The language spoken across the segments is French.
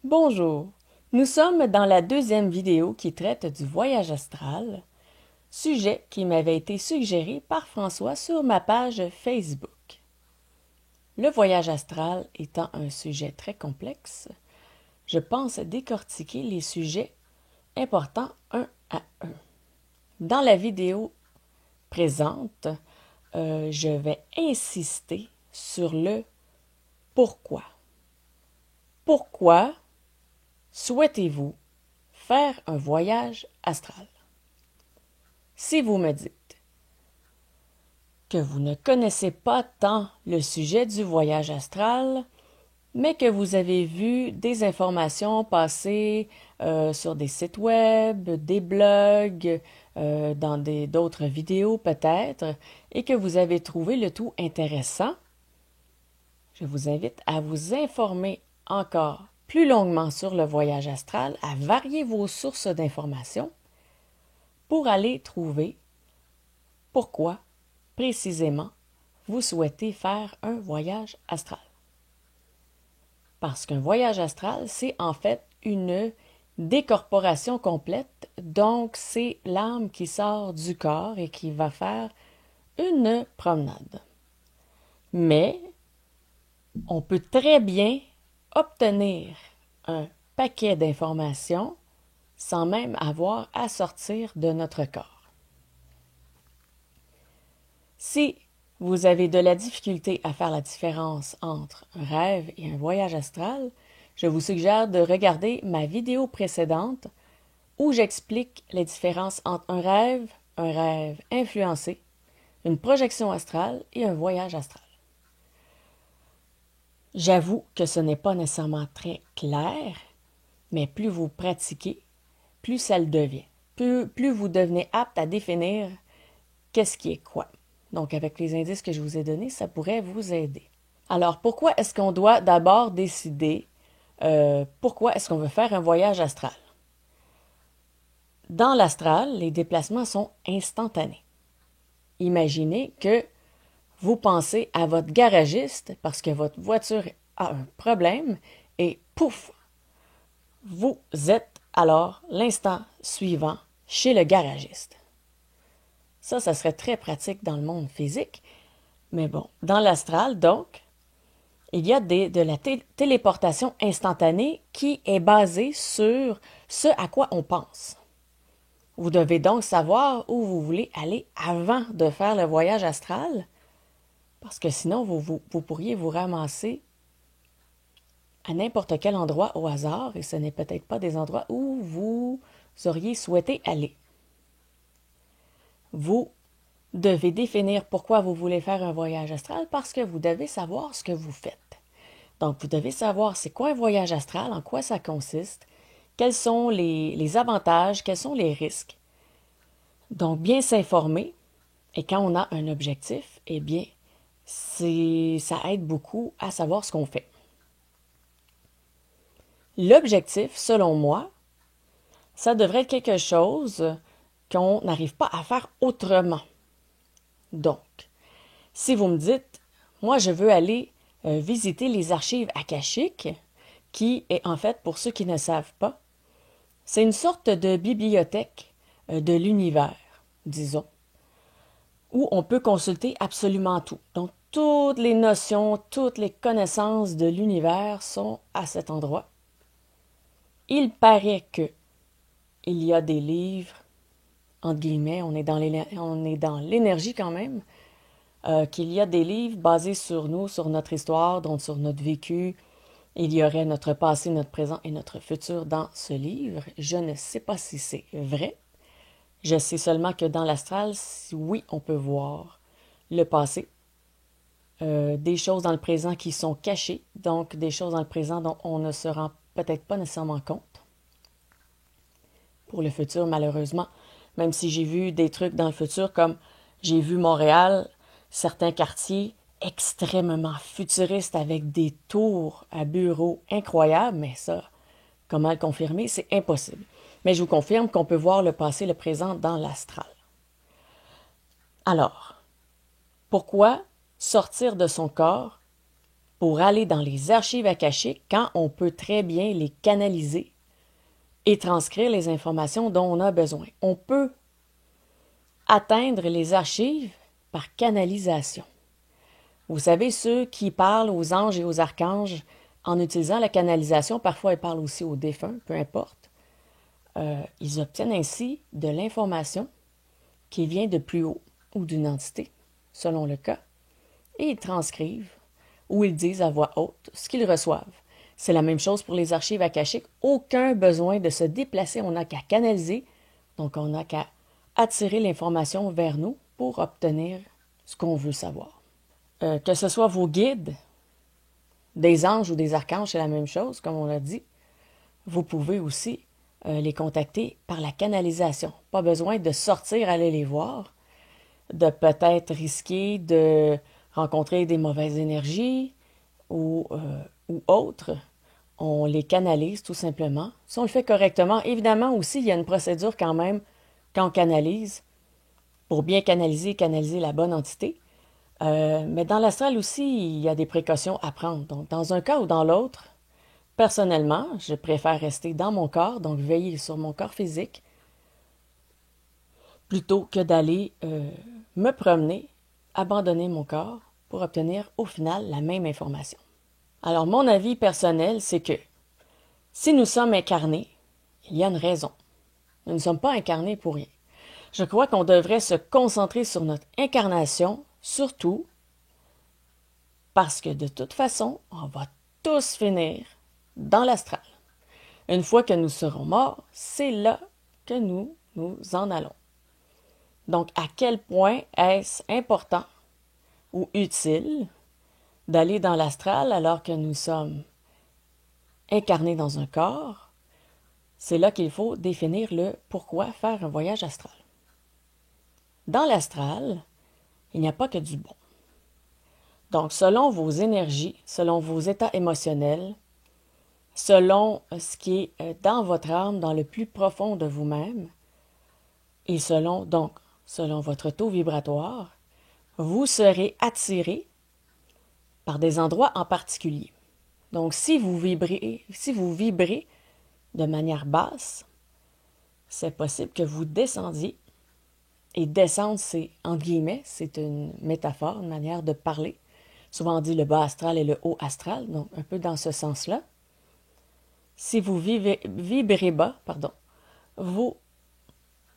Bonjour, nous sommes dans la deuxième vidéo qui traite du voyage astral, sujet qui m'avait été suggéré par François sur ma page Facebook. Le voyage astral étant un sujet très complexe, je pense décortiquer les sujets importants un à un. Dans la vidéo présente, je vais insister sur le pourquoi. Pourquoi souhaitez-vous faire un voyage astral? Si vous me dites que vous ne connaissez pas tant le sujet du voyage astral, mais que vous avez vu des informations passer sur des sites web, des blogs, dans d'autres vidéos peut-être, et que vous avez trouvé le tout intéressant, je vous invite à vous informer encore plus longuement sur le voyage astral, à varier vos sources d'informations pour aller trouver pourquoi précisément vous souhaitez faire un voyage astral. Parce qu'un voyage astral, c'est en fait une décorporation complète, donc c'est l'âme qui sort du corps et qui va faire une promenade. Mais on peut très bien obtenir un paquet d'informations sans même avoir à sortir de notre corps. Si vous avez de la difficulté à faire la différence entre un rêve et un voyage astral, je vous suggère de regarder ma vidéo précédente où j'explique les différences entre un rêve influencé, une projection astrale et un voyage astral. J'avoue que ce n'est pas nécessairement très clair, mais plus vous pratiquez, plus ça le devient. Plus vous devenez apte à définir qu'est-ce qui est quoi. Donc, avec les indices que je vous ai donnés, ça pourrait vous aider. Alors, pourquoi est-ce qu'on doit d'abord décider pourquoi est-ce qu'on veut faire un voyage astral? Dans l'astral, les déplacements sont instantanés. Imaginez que vous pensez à votre garagiste parce que votre voiture a un problème et pouf, vous êtes alors l'instant suivant chez le garagiste. Ça serait très pratique dans le monde physique, mais bon, dans l'astral, donc, il y a de la téléportation instantanée qui est basée sur ce à quoi on pense. Vous devez donc savoir où vous voulez aller avant de faire le voyage astral, parce que sinon, vous pourriez vous ramasser à n'importe quel endroit au hasard, et ce n'est peut-être pas des endroits où vous auriez souhaité aller. Vous devez définir pourquoi vous voulez faire un voyage astral parce que vous devez savoir ce que vous faites. Donc, vous devez savoir c'est quoi un voyage astral, en quoi ça consiste, quels sont les avantages, quels sont les risques. Donc, bien s'informer, et quand on a un objectif, eh bien, ça aide beaucoup à savoir ce qu'on fait. L'objectif, selon moi, ça devrait être quelque chose qu'on n'arrive pas à faire autrement. Donc, si vous me dites, moi, je veux aller visiter les archives akashiques, qui est en fait, pour ceux qui ne savent pas, c'est une sorte de bibliothèque de l'univers, disons, où on peut consulter absolument tout. Donc, toutes les notions, toutes les connaissances de l'univers sont à cet endroit. Il paraît que il y a des livres, entre guillemets, on est dans l'énergie quand même, qu'il y a des livres basés sur nous, sur notre histoire, donc sur notre vécu. Il y aurait notre passé, notre présent et notre futur dans ce livre. Je ne sais pas si c'est vrai. Je sais seulement que dans l'astral, oui, on peut voir le passé, des choses dans le présent qui sont cachées, donc des choses dans le présent dont on ne se rend peut-être pas nécessairement compte. Pour le futur, malheureusement, même si j'ai vu des trucs dans le futur, comme j'ai vu Montréal, certains quartiers extrêmement futuristes avec des tours à bureaux incroyables, mais ça, comment le confirmer, c'est impossible. Mais je vous confirme qu'on peut voir le passé et le présent dans l'astral. Alors, pourquoi sortir de son corps pour aller dans les archives akashiques quand on peut très bien les canaliser et transcrire les informations dont on a besoin. On peut atteindre les archives par canalisation. Vous savez, ceux qui parlent aux anges et aux archanges en utilisant la canalisation, parfois ils parlent aussi aux défunts, peu importe, ils obtiennent ainsi de l'information qui vient de plus haut ou d'une entité, selon le cas, et ils transcrivent ou ils disent à voix haute ce qu'ils reçoivent. C'est la même chose pour les archives akashiques. Aucun besoin de se déplacer, on n'a qu'à canaliser, donc on n'a qu'à attirer l'information vers nous pour obtenir ce qu'on veut savoir. Que ce soit vos guides, des anges ou des archanges, c'est la même chose, comme on l'a dit. Vous pouvez aussi les contacter par la canalisation. Pas besoin de sortir, aller les voir, de peut-être risquer de rencontrer des mauvaises énergies ou autres. On les canalise tout simplement. Si on le fait correctement, évidemment aussi, il y a une procédure quand même quand on canalise, pour bien canaliser la bonne entité. Mais dans l'astral aussi, il y a des précautions à prendre. Donc, dans un cas ou dans l'autre, personnellement, je préfère rester dans mon corps, donc veiller sur mon corps physique, plutôt que d'aller me promener, abandonner mon corps pour obtenir au final la même information. Alors, mon avis personnel, c'est que si nous sommes incarnés, il y a une raison. Nous ne sommes pas incarnés pour rien. Je crois qu'on devrait se concentrer sur notre incarnation, surtout parce que de toute façon, on va tous finir dans l'astral. Une fois que nous serons morts, c'est là que nous en allons. Donc, à quel point est-ce important ou utile d'aller dans l'astral alors que nous sommes incarnés dans un corps? C'est là qu'il faut définir le pourquoi faire un voyage astral. Dans l'astral, il n'y a pas que du bon. Donc, selon vos énergies, selon vos états émotionnels, selon ce qui est dans votre âme, dans le plus profond de vous-même, et selon votre taux vibratoire, vous serez attiré par des endroits en particulier. Donc, si vous vibrez de manière basse, c'est possible que vous descendiez. Et descendre, c'est, entre guillemets, c'est une métaphore, une manière de parler. Souvent on dit le bas astral et le haut astral, donc un peu dans ce sens-là. Si vous vibrez bas, vous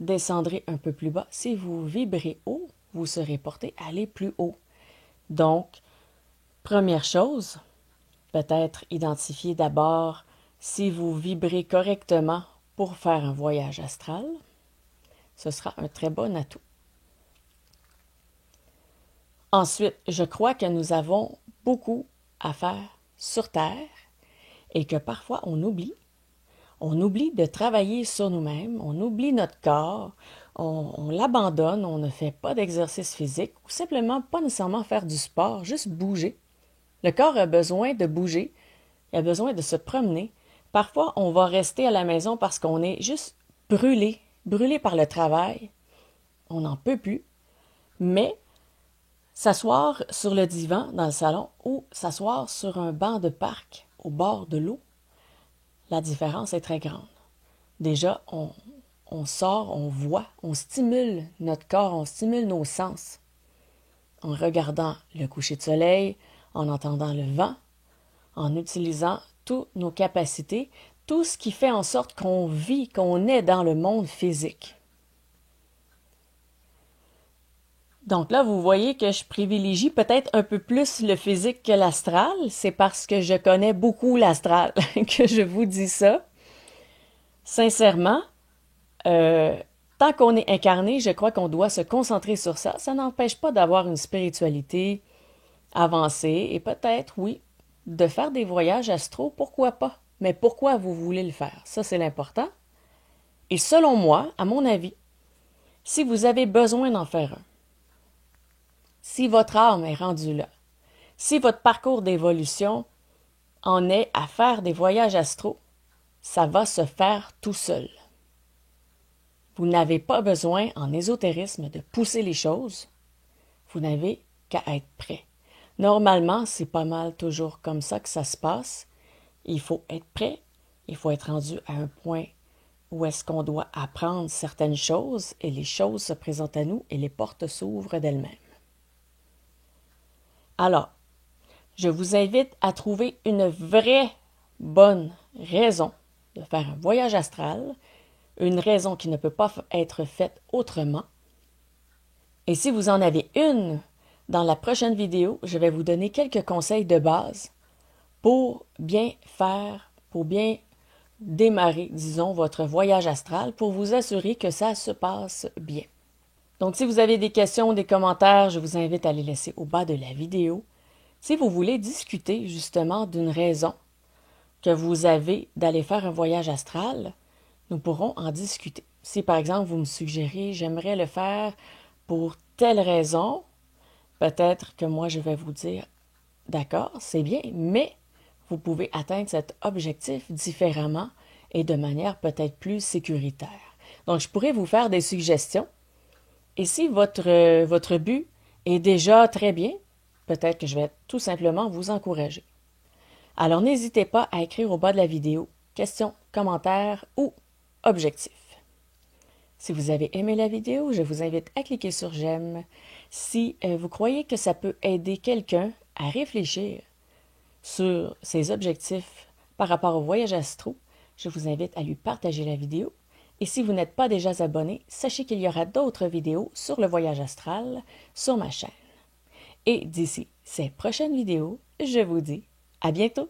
descendrez un peu plus bas. Si vous vibrez haut, vous serez porté à aller plus haut. Donc, première chose, peut-être identifier d'abord si vous vibrez correctement pour faire un voyage astral. Ce sera un très bon atout. Ensuite, je crois que nous avons beaucoup à faire sur Terre et que parfois on oublie. On oublie de travailler sur nous-mêmes, on oublie notre corps, on l'abandonne, on ne fait pas d'exercice physique ou simplement pas nécessairement faire du sport, juste bouger. Le corps a besoin de bouger, il a besoin de se promener. Parfois, on va rester à la maison parce qu'on est juste brûlé par le travail. On n'en peut plus. Mais s'asseoir sur le divan dans le salon ou s'asseoir sur un banc de parc au bord de l'eau, la différence est très grande. Déjà, on sort, on voit, on stimule notre corps, on stimule nos sens en regardant le coucher de soleil, en entendant le vent, en utilisant toutes nos capacités, tout ce qui fait en sorte qu'on vit, qu'on est dans le monde physique. Donc là, vous voyez que je privilégie peut-être un peu plus le physique que l'astral. C'est parce que je connais beaucoup l'astral que je vous dis ça. Sincèrement, tant qu'on est incarné, je crois qu'on doit se concentrer sur ça. Ça n'empêche pas d'avoir une spiritualité avancée et peut-être, oui, de faire des voyages astraux, pourquoi pas? Mais pourquoi vous voulez le faire? Ça, c'est l'important. Et selon moi, à mon avis, si vous avez besoin d'en faire un, si votre âme est rendue là, si votre parcours d'évolution en est à faire des voyages astraux, ça va se faire tout seul. Vous n'avez pas besoin, en ésotérisme, de pousser les choses. Vous n'avez qu'à être prêt. Normalement, c'est pas mal toujours comme ça que ça se passe. Il faut être prêt, il faut être rendu à un point où est-ce qu'on doit apprendre certaines choses et les choses se présentent à nous et les portes s'ouvrent d'elles-mêmes. Alors, je vous invite à trouver une vraie bonne raison de faire un voyage astral, une raison qui ne peut pas être faite autrement. Et si vous en avez une, dans la prochaine vidéo, je vais vous donner quelques conseils de base pour bien faire, pour bien démarrer, disons, votre voyage astral, pour vous assurer que ça se passe bien. Donc, si vous avez des questions ou des commentaires, je vous invite à les laisser au bas de la vidéo. Si vous voulez discuter justement d'une raison que vous avez d'aller faire un voyage astral, nous pourrons en discuter. Si par exemple vous me suggérez j'aimerais le faire pour telle raison, peut-être que moi je vais vous dire d'accord, c'est bien, mais vous pouvez atteindre cet objectif différemment et de manière peut-être plus sécuritaire. Donc je pourrais vous faire des suggestions. Et si votre but est déjà très bien, peut-être que je vais tout simplement vous encourager. Alors n'hésitez pas à écrire au bas de la vidéo questions, commentaires ou objectifs. Si vous avez aimé la vidéo, je vous invite à cliquer sur j'aime. Si vous croyez que ça peut aider quelqu'un à réfléchir sur ses objectifs par rapport au voyage astro, je vous invite à lui partager la vidéo. Et si vous n'êtes pas déjà abonné, sachez qu'il y aura d'autres vidéos sur le voyage astral sur ma chaîne. Et d'ici ces prochaines vidéos, je vous dis à bientôt!